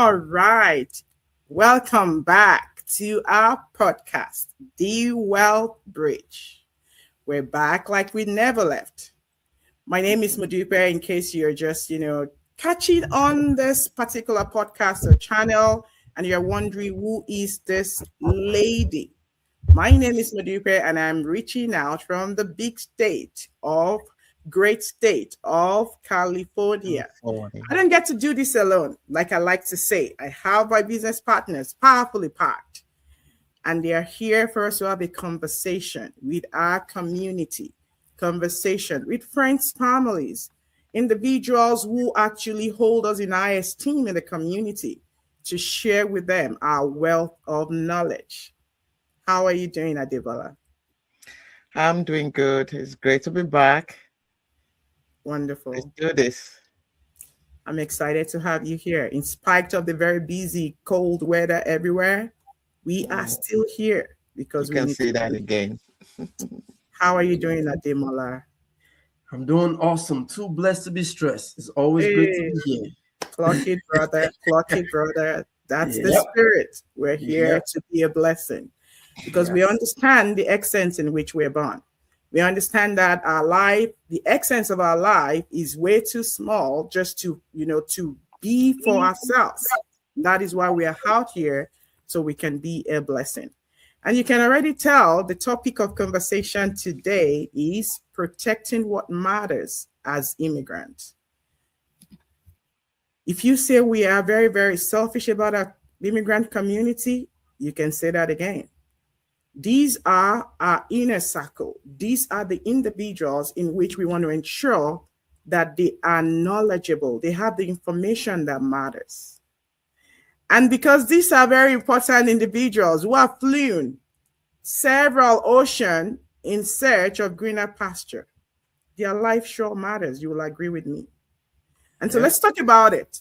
All right. Welcome back to our podcast, The Wealth Bridge. We're back like we never left. My name is Madupe, in case you're just, catching on this particular podcast or channel and you're wondering who is this lady. My name is Madupe and I'm reaching out from the great state of California. I don't get to do this alone. Like I like to say, I have my business partners powerfully packed, and they are here for us to have a conversation with our community, conversation with friends, families, individuals who actually hold us in high esteem in the community, to share with them our wealth of knowledge. How are you doing, Adebola? I'm doing good. It's great to be back. Wonderful. Let's do this. I'm excited to have you here. In spite of the very busy, cold weather everywhere, we are still here because you can see that again. How are you doing, Ademola? I'm doing awesome. Too blessed to be stressed. It's always great to be here. Clock it, brother. Clock it, brother. That's the spirit. We're here to be a blessing because we understand the essence in which we're born. We understand that our life, the essence of our life, is way too small just to be for ourselves. That is why we are out here, so we can be a blessing. And you can already tell the topic of conversation today is protecting what matters as immigrants. If you say we are very, very selfish about our immigrant community, you can say that again. These are our inner circle. These are the individuals in which we want to ensure that they are knowledgeable. They have the information that matters. And because these are very important individuals who have flown several oceans in search of greener pasture, their life sure matters. You will agree with me. And so let's talk about it.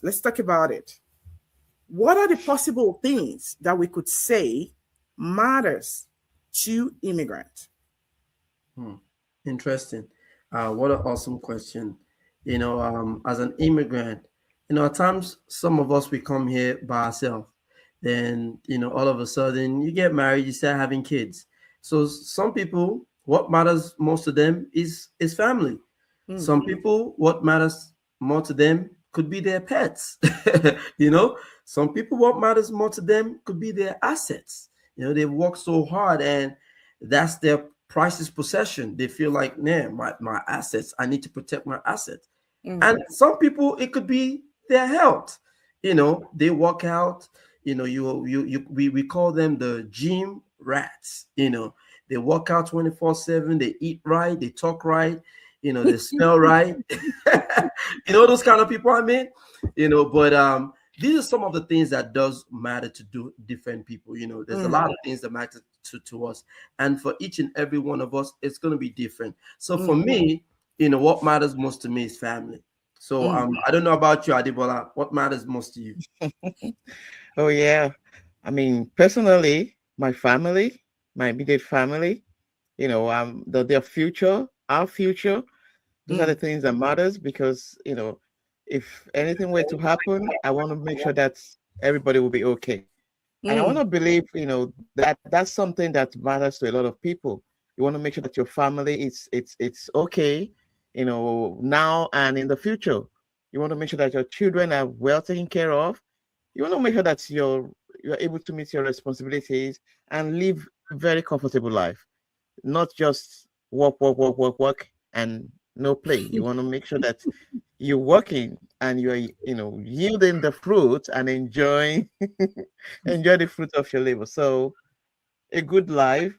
What are the possible things that we could say matters to immigrant? Interesting. What an awesome question. As an immigrant, at times some of us, we come here by ourselves. Then, all of a sudden you get married, you start having kids. So some people, what matters most to them is family. Mm-hmm. Some people, what matters more to them could be their pets. Some people, what matters more to them could be their assets. They work so hard and that's their priceless possession. They feel like, my assets, I need to protect my assets. Mm-hmm. And some people, it could be their health. They work out, we call them the gym rats. They work out 24/7, they eat right, they talk right, they smell right. Those kind of people, but these are some of the things that does matter to do different people. There's a lot of things that matter to us. And for each and every one of us, it's going to be different. So for me, what matters most to me is family. So I don't know about you, Adebola. What matters most to you? Oh, yeah. I mean, personally, my family, my immediate family, their future, our future, those are the things that matters because, if anything were to happen, I want to make sure that everybody will be okay. And I want to believe, that's something that matters to a lot of people. You want to make sure that your family it's okay, now and in the future. You want to make sure that your children are well taken care of. You want to make sure that you're able to meet your responsibilities and live a very comfortable life, not just work, and no play. You want to make sure that you're working and you're, yielding the fruit and enjoy the fruit of your labor. So a good life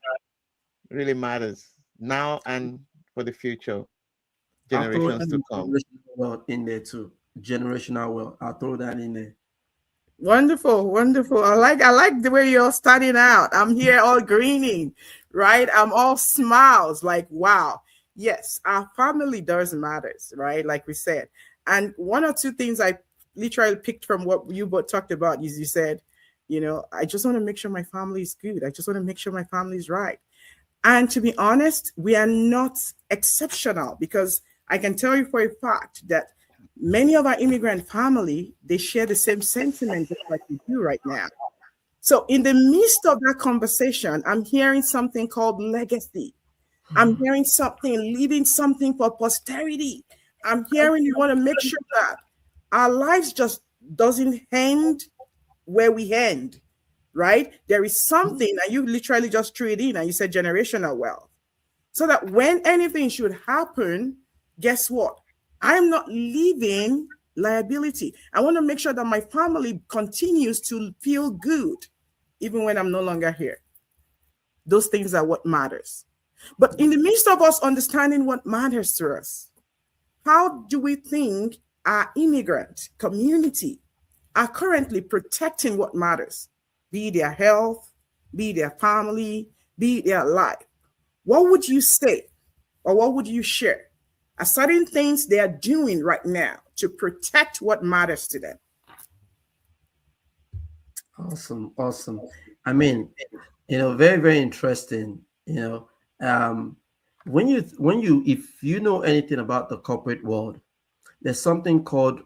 really matters now and for the future generations to come. Wealth in there too. Generational wealth. I'll throw that in there. Wonderful. I like the way you're starting out. I'm here all grinning, right? I'm all smiles, like, wow. Yes, our family does matters, right? Like we said. And one or two things I literally picked from what you both talked about is you said, I just want to make sure my family is good. I just want to make sure my family is right. And to be honest, we are not exceptional because I can tell you for a fact that Many of our immigrant family, they share the same sentiment just like you do right now. So in the midst of that conversation, I'm hearing something called legacy. I'm hearing something, leaving something for posterity. I'm hearing you want to make sure that our lives just doesn't end where we end, right? There is something, and you literally just threw it in and you said generational wealth. So that when anything should happen, guess what? I'm not leaving liability. I want to make sure that my family continues to feel good, even when I'm no longer here. Those things are what matters. But in the midst of us understanding what matters to us, how do we think our immigrant community are currently protecting what matters? Be it their health, be it their family, be it their life. What would you say or what would you share are certain things they are doing right now to protect what matters to them? Awesome, awesome. I mean, very, very interesting. When you if you know anything about the corporate world, there's something called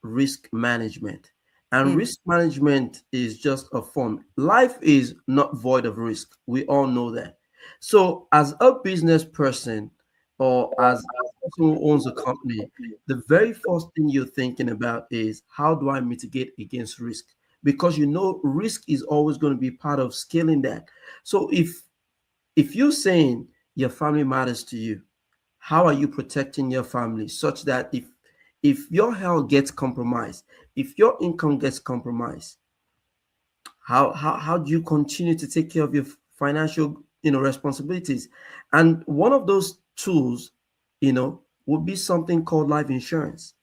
risk management. And risk management is just a form. Life is not void of risk. We all know that. So, as a business person or as a person who owns a company, the very first thing you're thinking about is how do I mitigate against risk? Because risk is always going to be part of scaling that. So if you're saying your family matters to you, how are you protecting your family such that if your health gets compromised, if your income gets compromised, how do you continue to take care of your financial responsibilities? And one of those tools would be something called life insurance.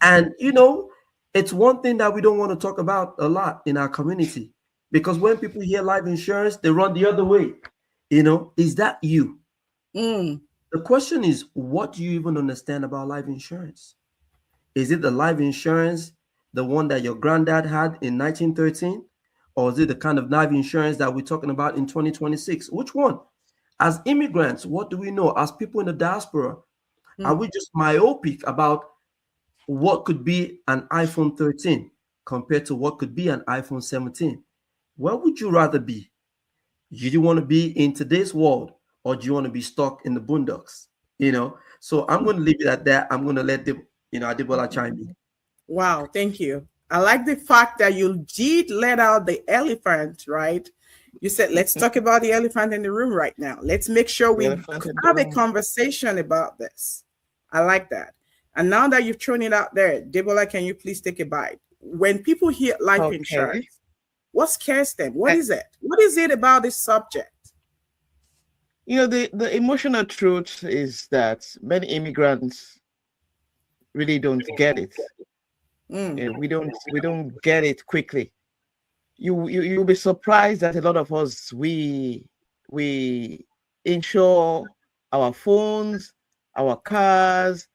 And it's one thing that we don't want to talk about a lot in our community, because when people hear life insurance, they run the other way. Is that you? The question is, what do you even understand about life insurance? Is it the life insurance, the one that your granddad had in 1913? Or is it the kind of life insurance that we're talking about in 2026? Which one? As immigrants, what do we know? As people in the diaspora, are we just myopic about what could be an iPhone 13 compared to what could be an iPhone 17? Where would you rather be? Do you want to be in today's world, or do you want to be stuck in the boondocks? So I'm going to leave it at that. I'm going to let Adebola chime in. Wow, thank you. I like the fact that you did let out the elephant, right? You said, let's talk about the elephant in the room right now. Let's make sure we have a conversation about this. I like that. And now that you've thrown it out there, Debola, can you please take a bite? When people hear life insurance, what scares them? What is it? What is it about this subject? The emotional truth is that many immigrants really don't get it. We don't get it quickly. You'll be surprised that a lot of us we insure our phones, our cars,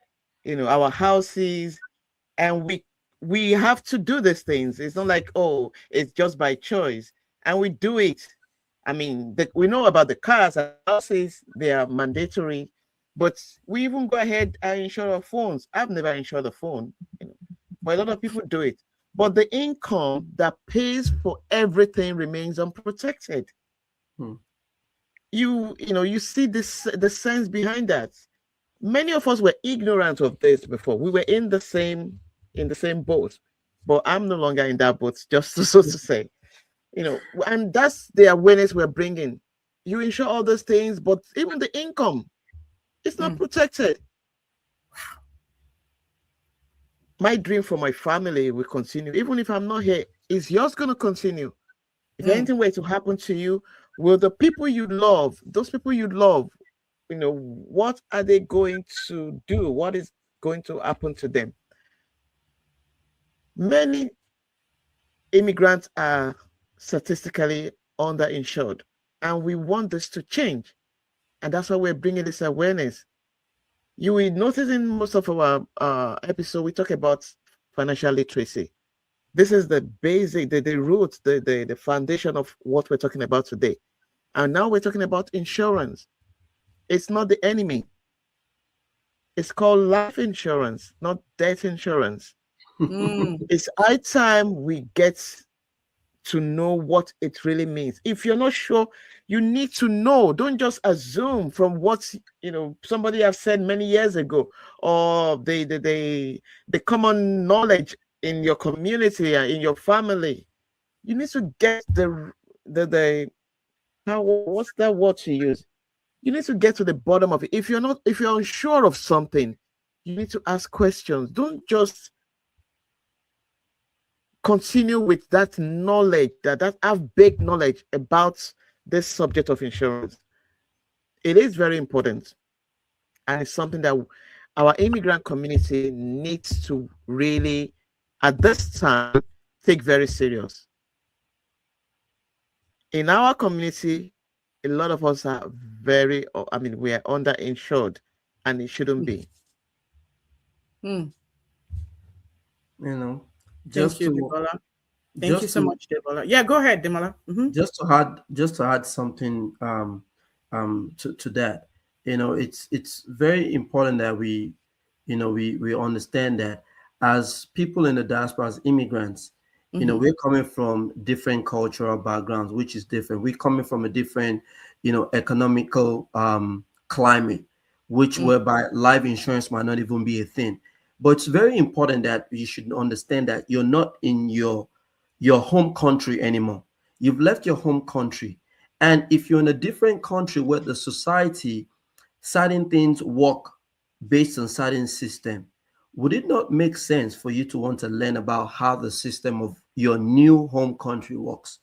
our houses, and we have to do these things. It's not like, oh, it's just by choice, and we do it. I mean, we know about the cars and houses; they are mandatory, but we even go ahead and insure our phones. I've never insured a phone, but a lot of people do it. But the income that pays for everything remains unprotected. You see the sense behind that. Many of us were ignorant of this before. We were in the same boat, but I'm no longer in that boat, just so to say. And that's the awareness we're bringing. You insure all those things, but even the income, it's not protected. My dream for my family will continue. Even if I'm not here, is yours going to continue? If anything were to happen to you, will the people you love, those people you love, what are they going to do? What is going to happen to them? Many immigrants are statistically underinsured, and we want this to change. And that's why we're bringing this awareness. You will notice in most of our episode, we talk about financial literacy. This is the basic, the root, the foundation of what we're talking about today. And now we're talking about insurance. It's not the enemy. It's called life insurance, not death insurance. Mm. It's high time we get to know what it really means. If you're not sure, you need to know. Don't just assume from what somebody have said many years ago, or the common knowledge in your community and in your family. You need to get the how what's that word to use? You need to get to the bottom of it. If you're unsure of something, you need to ask questions. Don't just continue with that knowledge, that have big knowledge about this subject of insurance. It is very important, and it's something that our immigrant community needs to really, at this time, take very serious. In our community, a lot of us are we are underinsured, and it shouldn't be. Mm. You know, Thank just you, to Demola. Thank you just so to much, Demola. Yeah, go ahead, Demola. just to add something to that. It's very important that we understand that as people in the diaspora, as immigrants, we're coming from different cultural backgrounds, which is different. We're coming from a different economical climate, which whereby life insurance might not even be a thing. But it's very important that you should understand that you're not in your home country anymore. You've left your home country. And if you're in a different country where the society, certain things work based on certain system, would it not make sense for you to want to learn about how the system of your new home country works?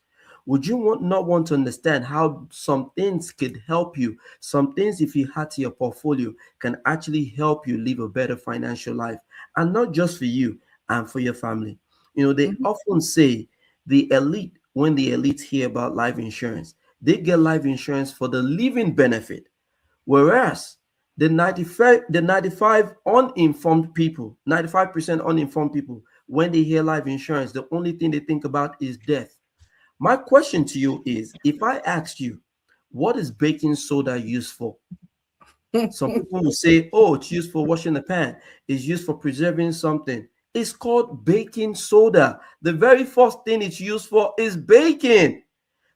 Would you not want to understand how some things could help you? Some things, if you add to your portfolio, can actually help you live a better financial life, and not just for you and for your family. They often say the elite, when the elites hear about life insurance, they get life insurance for the living benefit, whereas the 95 uninformed people, 95% uninformed people, when they hear life insurance, the only thing they think about is death. My question to you is, if I asked you, what is baking soda used for? Some people will say, oh, it's used for washing the pan. It's used for preserving something. It's called baking soda. The very first thing it's used for is baking.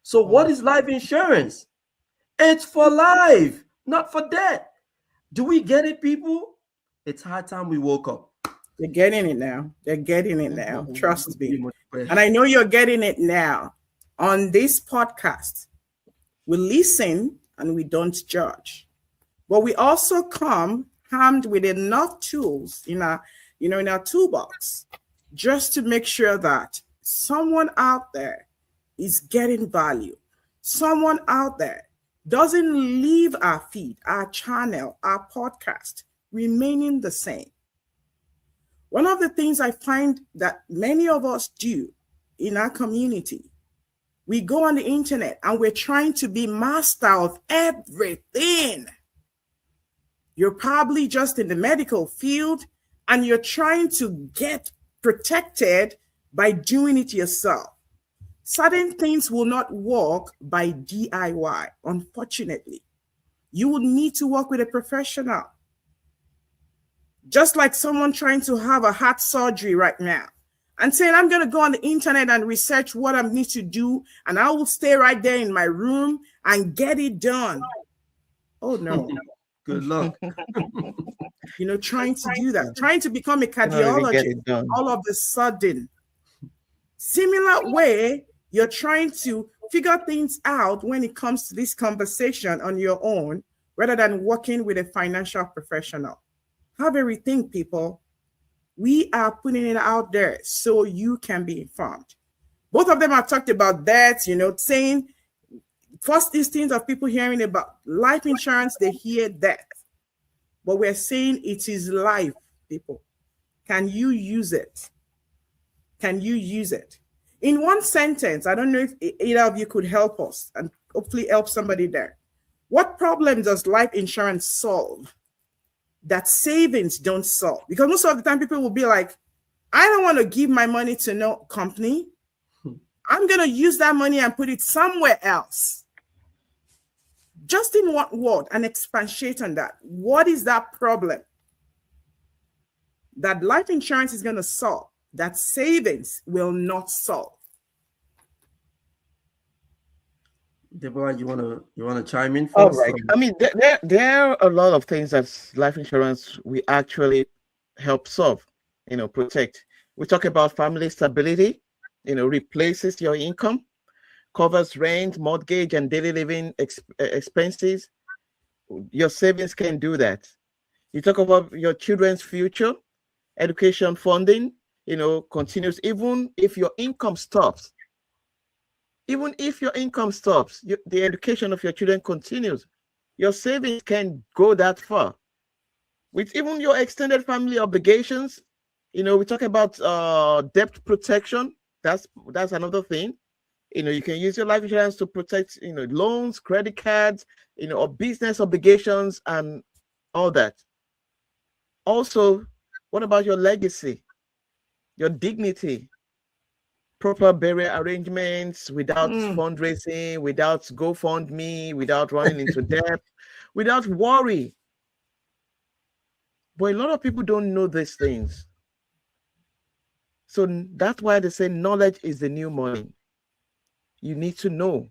So what is life insurance? It's for life, not for death. Do we get it, people? It's high time we woke up. They're getting it now. They're getting it now. Trust me. And And I know you're getting it now. On this podcast, we listen and we don't judge. But we also come armed with enough tools in our toolbox, just to make sure that someone out there is getting value. Someone out there doesn't leave our feed, our channel, our podcast remaining the same. One of the things I find that many of us do in our community, we go on the internet and we're trying to be master of everything. You're probably just in the medical field and you're trying to get protected by doing it yourself. Certain things will not work by DIY, unfortunately. You will need to work with a professional. Just like someone trying to have a heart surgery right now and saying, I'm going to go on the internet and research what I need to do, and I will stay right there in my room and get it done. Oh, no. good luck. Trying to do that, trying to become a Not even get cardiologist it done. all of a sudden. Similar way, you're trying to figure things out when it comes to this conversation on your own, rather than working with a financial professional. Have a rethink, people. We are putting it out there so you can be informed. Both of them have talked about that, saying first instance of people hearing about life insurance, they hear death. But we're saying it is life, people. Can you use it? Can you use it? In one sentence, I don't know if either of you could help us and hopefully help somebody there. What problem does life insurance solve that savings don't solve? Because most of the time people will be like, I don't want to give my money to no company. I'm going to use that money and put it somewhere else. Just in one word, and expatiate on that. What is that problem that life insurance is going to solve, that savings will not solve. Deborah, you wanna chime in All first? right. I mean, there are a lot of things that life insurance we actually help solve, protect. We talk about family stability, replaces your income, covers rent, mortgage, and daily living expenses. Your savings can do that. You talk about your children's future, education funding, continues even if your income stops. Even if your income stops, the education of your children continues. Your savings can go that far. With even your extended family obligations, we talk about debt protection. That's another thing. You can use your life insurance to protect, loans, credit cards, or business obligations and all that. Also, what about your legacy, your dignity, proper burial arrangements without fundraising, without GoFundMe, without running into debt, without worry. But a lot of people don't know these things. So that's why they say knowledge is the new money. You need to know.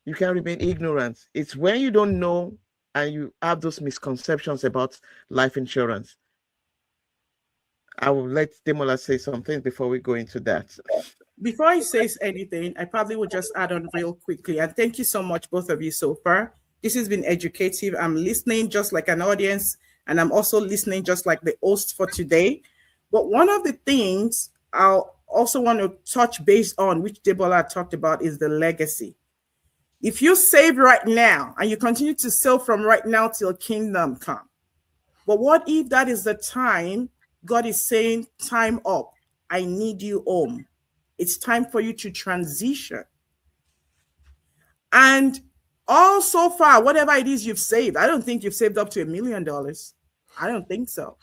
You can't remain ignorant. It's when you don't know and you have those misconceptions about life insurance. I will let Demola say something before we go into that. Before he says anything, I probably would just add on real quickly. And thank you so much, both of you, so far. This has been educative. I'm listening just like an audience, and I'm also listening just like the host for today. But one of the things I'll also want to touch base on, which Debola talked about, is the legacy. If you save right now and you continue to save from right now till kingdom come, but what if that is the time God is saying, time up, I need you home. It's time for you to transition. And all so far, whatever it is you've saved, I don't think you've saved up to $1 million. I don't think so.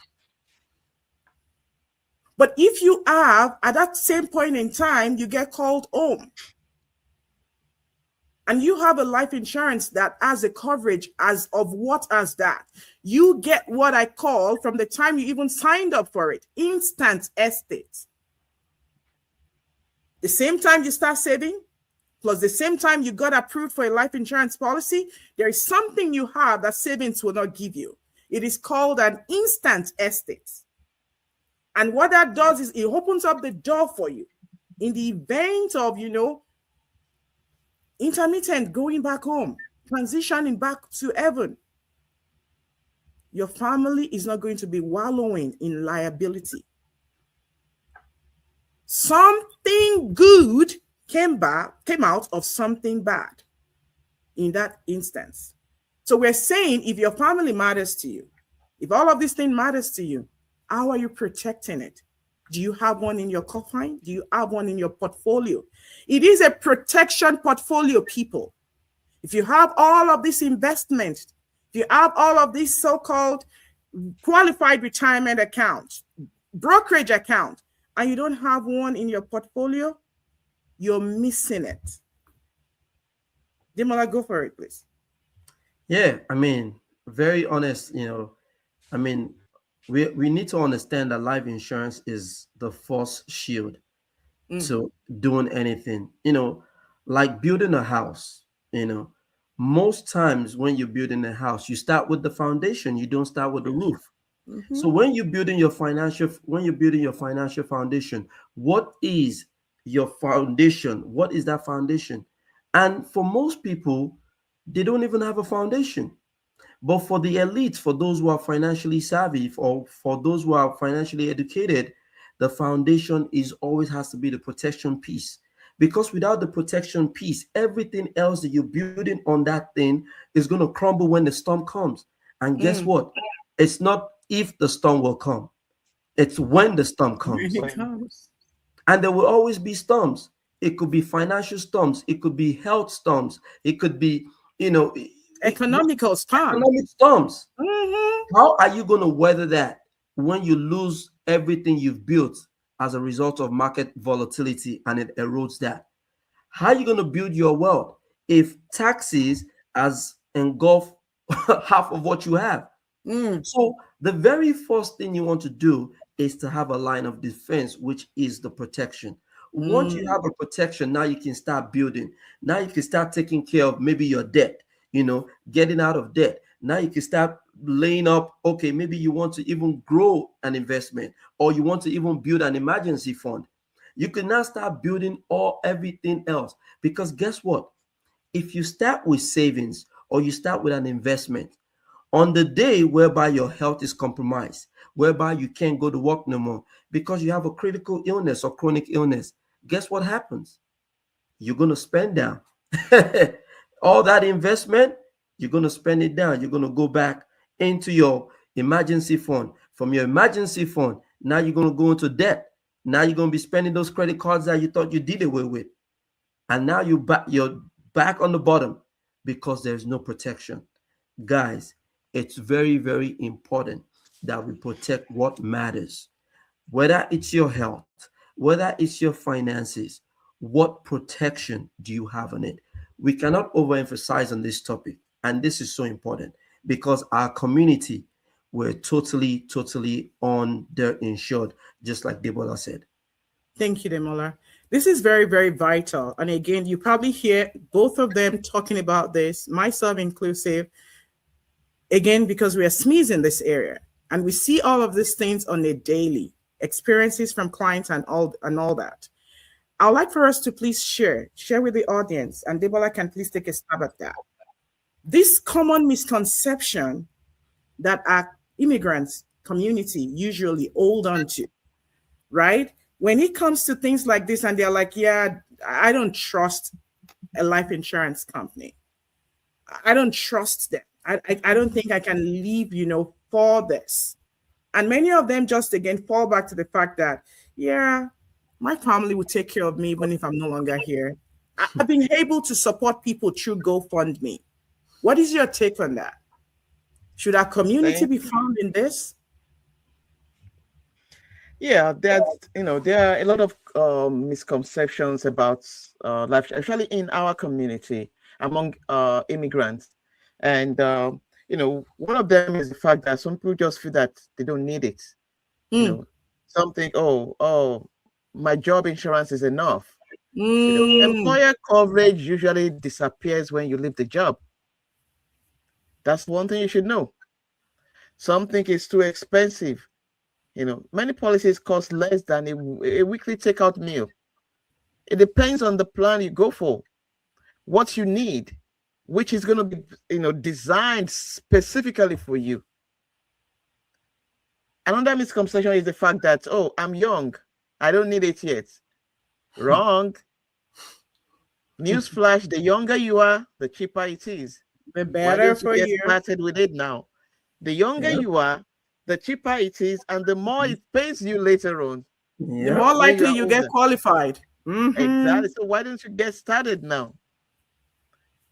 But if you have, at that same point in time, you get called home. And you have a life insurance that has a coverage as of what as that. You get what I call, from the time you even signed up for it, instant estate. The same time you start saving, plus the same time you got approved for a life insurance policy, there is something you have that savings will not give you. It is called an instant estate. And what that does is it opens up the door for you in the event of, intermittent going back home, transitioning back to heaven. Your family is not going to be wallowing in liability. Something good came out of something bad in that instance. So we're saying, if your family matters to you, if all of these things matters to you, how are you protecting it? Do you have one in your coffin? Do you have one in your portfolio? It is a protection portfolio, people. If you have all of this investment, if you have all of these so-called qualified retirement accounts, brokerage account, and you don't have one in your portfolio, you're missing it. Demola, go for it, please. Yeah, I mean, very honest, I mean, we need to understand that life insurance is the first shield to doing anything, like building a house. Most times when you're building a house, you start with the foundation, you don't start with the roof. So when you're building your financial foundation, what is your foundation? What is that foundation? And for most people, they don't even have a foundation. But for the elite, for those who are financially savvy, or for those who are financially educated, the foundation is always has to be the protection piece. Because without the protection piece, everything else that you're building on that thing is going to crumble when the storm comes. And guess what? It's not if the storm will come. It's when the storm comes. And there will always be storms. It could be financial storms. It could be health storms. It could be, economic storms. How are you going to weather that when you lose everything you've built as a result of market volatility and it erodes that? How are you going to build your wealth if taxes has engulfed half of what you have? Mm, So the very first thing you want to do is to have a line of defense, which is the protection. Once you mm, have a protection, now you can start building. Now you can start taking care of maybe your debt, getting out of debt. Now you can start laying up, okay, maybe you want to even grow an investment, or you want to even build an emergency fund. You can now start building everything else, because guess what? If you start with savings or you start with an investment, on the day whereby your health is compromised, whereby you can't go to work no more because you have a critical illness or chronic illness, guess what happens? You're going to spend down all that investment. You're going to spend it down. You're going to go back into your emergency fund. From your emergency fund, now you're going to go into debt. Now you're going to be spending those credit cards that you thought you did away with, and now you're back on the bottom because there's no protection. Guys, it's very, very important that we protect what matters, whether it's your health, whether it's your finances. What protection do you have on it? We cannot overemphasize on this topic, and this is so important because our community were totally underinsured, just like Debola said. thank you, Demola. This is very, very vital. And again, you probably hear both of them talking about this, myself inclusive, again, because we are SMEs in this area. And we see all of these things on a daily, experiences from clients and all that. I'd like for us to please share with the audience, and Debola can please take a stab at that. This common misconception that our immigrants community usually hold on to, right? When it comes to things like this, and they're like, yeah, I don't trust a life insurance company. I don't trust them. I don't think I can leave, for this. And many of them just again fall back to the fact that, yeah, my family will take care of me even if I'm no longer here. I've been able to support people through GoFundMe. What is your take on that? Should our community be found in this? Yeah, there are a lot of misconceptions about life, especially in our community among immigrants. And one of them is the fact that some people just feel that they don't need it. Some think, oh, my job insurance is enough. Employer coverage usually disappears when you leave the job. That's one thing you should know. Some think it's too expensive. Many policies cost less than a weekly takeout meal. It depends on the plan you go for, what you need, which is going to be, designed specifically for you. Another misconception is the fact that, oh, I'm young, I don't need it yet. Wrong. Newsflash, the younger you are, the cheaper it is. The better for you. Get started with it now. The younger you are, the cheaper it is, and the more it pays you later on. The more likely you get qualified. Exactly. So why don't you get started now?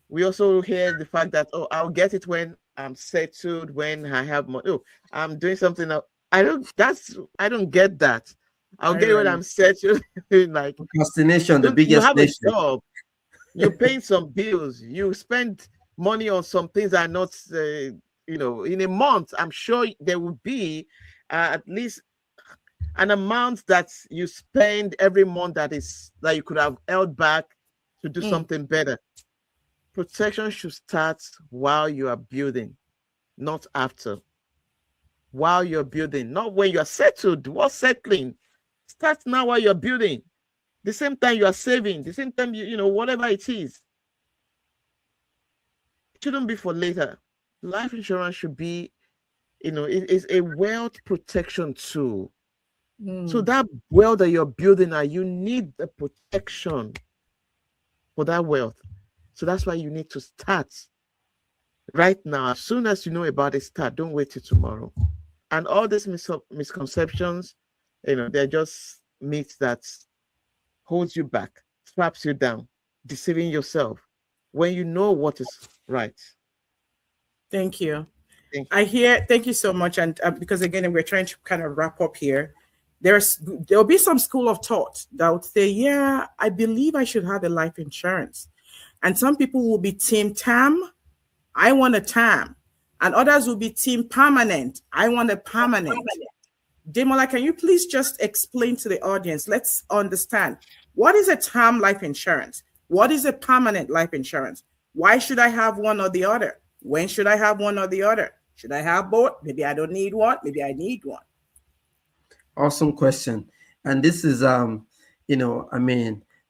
We also hear the fact that, oh, I'll get it when I'm settled, when I have money. Oh, I'm doing something else. I don't get that. I'll get it when I'm settled. Like procrastination, the biggest. You have a job. You're paying some bills. You spend money on some things that are not, in a month. I'm sure there will be at least an amount that you spend every month that you could have held back to do something better. Protection should start while you are building, not after. While you're building, not when you are settled. What's settling? Start now while you're building. The same time you are saving, the same time whatever it is. It shouldn't be for later. Life insurance should be, it is a wealth protection tool. So that wealth that you're building now, you need the protection for that wealth. So that's why you need to start right now. As soon as you know about it, start. Don't wait till tomorrow. And all these misconceptions, they're just myths that holds you back, traps you down, deceiving yourself when you know what is right. Thank you. Thank you so much. And because again, we're trying to kind of wrap up here. There'll be some school of thought that would say, yeah, I believe I should have a life insurance. And some people will be Team TAM. I want a TAM. And others will be team permanent. I want a permanent. Demola, can you please just explain to the audience? Let's understand, what is a term life insurance? What is a permanent life insurance? Why should I have one or the other? When should I have one or the other? Should I have both? Maybe I don't need one. Maybe I need one. Awesome question. And this is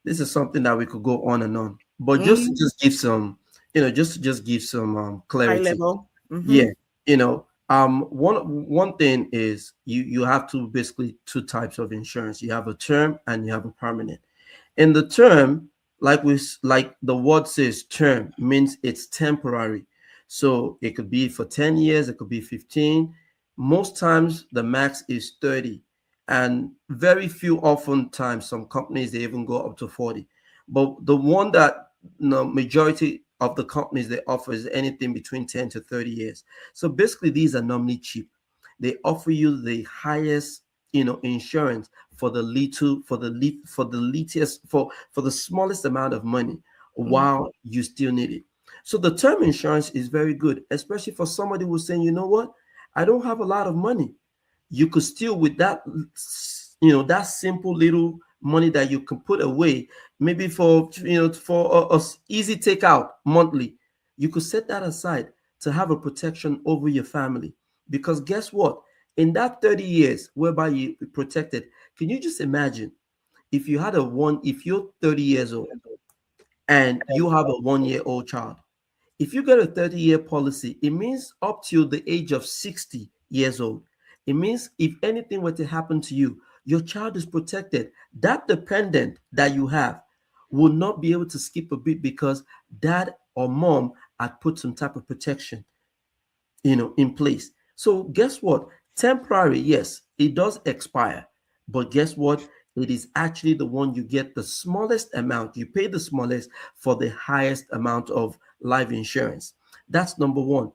this is something that we could go on and on. But just to just give some, just give some clarity. High level. Yeah. One thing is you have basically two types of insurance. You have a term and you have a permanent. In the term, like the word says, term means it's temporary. So it could be for 10 years, it could be 15. Most times the max is 30. And very few, oftentimes, some companies, they even go up to 40. But the one that majority of the companies they offer is anything between 10 to 30 years. So basically, these are normally cheap. They offer you the highest, insurance for the smallest amount of money while you still need it. So the term insurance is very good, especially for somebody who's saying, you know what, I don't have a lot of money. You could still, with that, that simple little money that you can put away, maybe for a easy takeout monthly, you could set that aside to have a protection over your family. Because guess what? In that 30 years whereby you protected, can you just imagine if you're 30 years old and you have a 1-year-old child? If you get a 30-year policy, it means up to the age of 60 years old. It means if anything were to happen to you, your child is protected. That dependent that you have will not be able to skip a beat because dad or mom had put some type of protection, in place. So guess what? Temporary, yes, it does expire. But guess what? It is actually the one you get the smallest amount. You pay the smallest for the highest amount of life insurance. That's number one.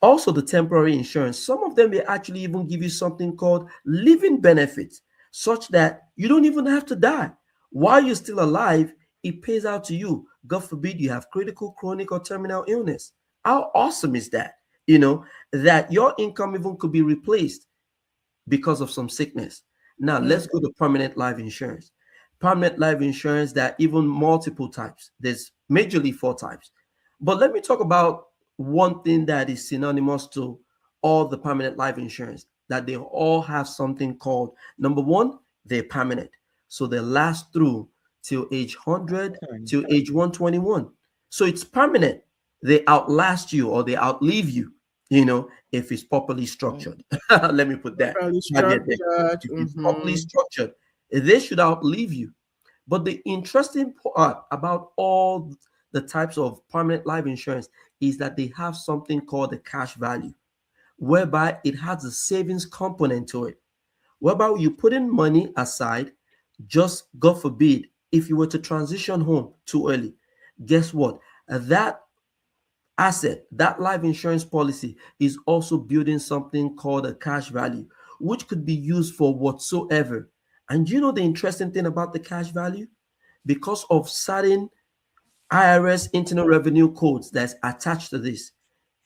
Also, the temporary insurance, some of them may actually even give you something called living benefits, such that you don't even have to die. While you're still alive, it pays out to you. God forbid you have critical, chronic, or terminal illness. How awesome is that? That your income even could be replaced because of some sickness. Now, let's go to permanent life insurance. Permanent life insurance, there are even multiple types. There's majorly 4 types. But let me talk about one thing that is synonymous to all the permanent life insurance, that they all have something called, number one, they're permanent. So they last through till age 100, till age 121. So it's permanent. They outlast you or they outlive you, if it's properly structured. Let me put that. Properly structured. If it's properly structured, they should outlive you. But the interesting part about all the types of permanent life insurance is that they have something called the cash value, whereby it has a savings component to it, whereby you put in money aside, just God forbid, if you were to transition home too early, guess what? That asset, that life insurance policy is also building something called a cash value, which could be used for whatsoever. And the interesting thing about the cash value? Because of certain IRS internal revenue codes that's attached to this,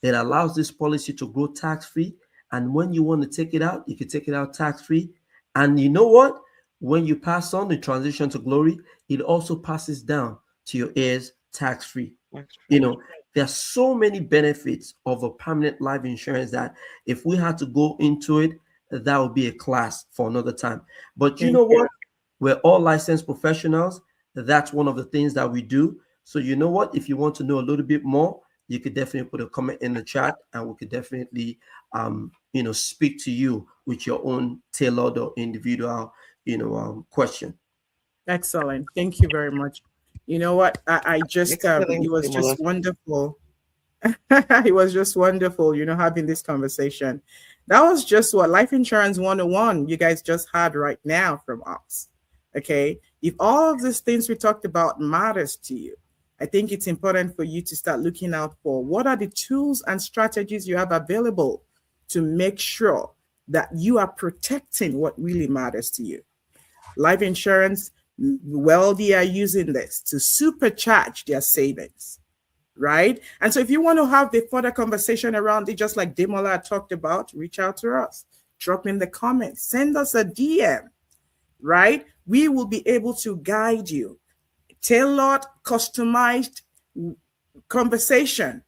it allows this policy to grow tax-free. And when you want to take it out, you can take it out tax-free. And you know what? When you pass on the transition to glory, it also passes down to your heirs tax-free. There are so many benefits of a permanent life insurance that if we had to go into it, that would be a class for another time. But you know what? We're all licensed professionals. That's one of the things that we do. So you know what? If you want to know a little bit more, you could definitely put a comment in the chat, and we could definitely, speak to you with your own tailored or individual, question. Excellent. Thank you very much. You know what? I just, it was just wonderful. It was just wonderful, having this conversation. That was just what Life Insurance 101 you guys just had right now from us. Okay. If all of these things we talked about matters to you, I think it's important for you to start looking out for what are the tools and strategies you have available to make sure that you are protecting what really matters to you. Life insurance, wealthy are using this to supercharge their savings. right? And so if you want to have the further conversation around it, just like Demola talked about, reach out to us, drop in the comments, send us a DM, right? We will be able to guide you. Tailored, customized conversation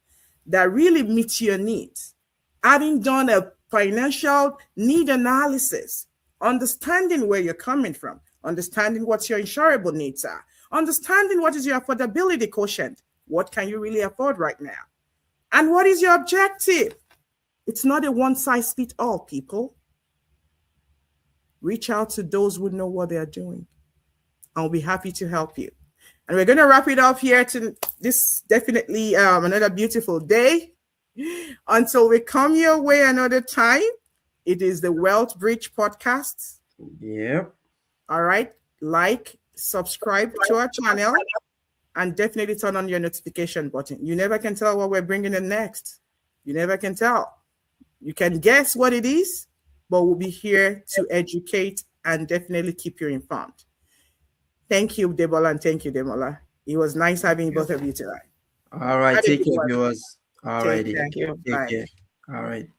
that really meets your needs. Having done a financial need analysis, understanding where you're coming from, understanding what your insurable needs are, understanding what is your affordability quotient, what can you really afford right now, and what is your objective. It's not a one-size-fits-all, people. Reach out to those who know what they're doing. I'll be happy to help you. And we're going to wrap it up here to this definitely another beautiful day. Until we come your way another time, it is the Wealth Bridge podcast. Yep. All right. Like, subscribe to our channel, and definitely turn on your notification button. You never can tell what we're bringing in next. You never can tell. You can guess what it is, but we'll be here to educate and definitely keep you informed. Thank you, Debola, and thank you, Demola. It was nice having both of you tonight. All right. Take care, viewers. All righty. Take care. Take care. All right.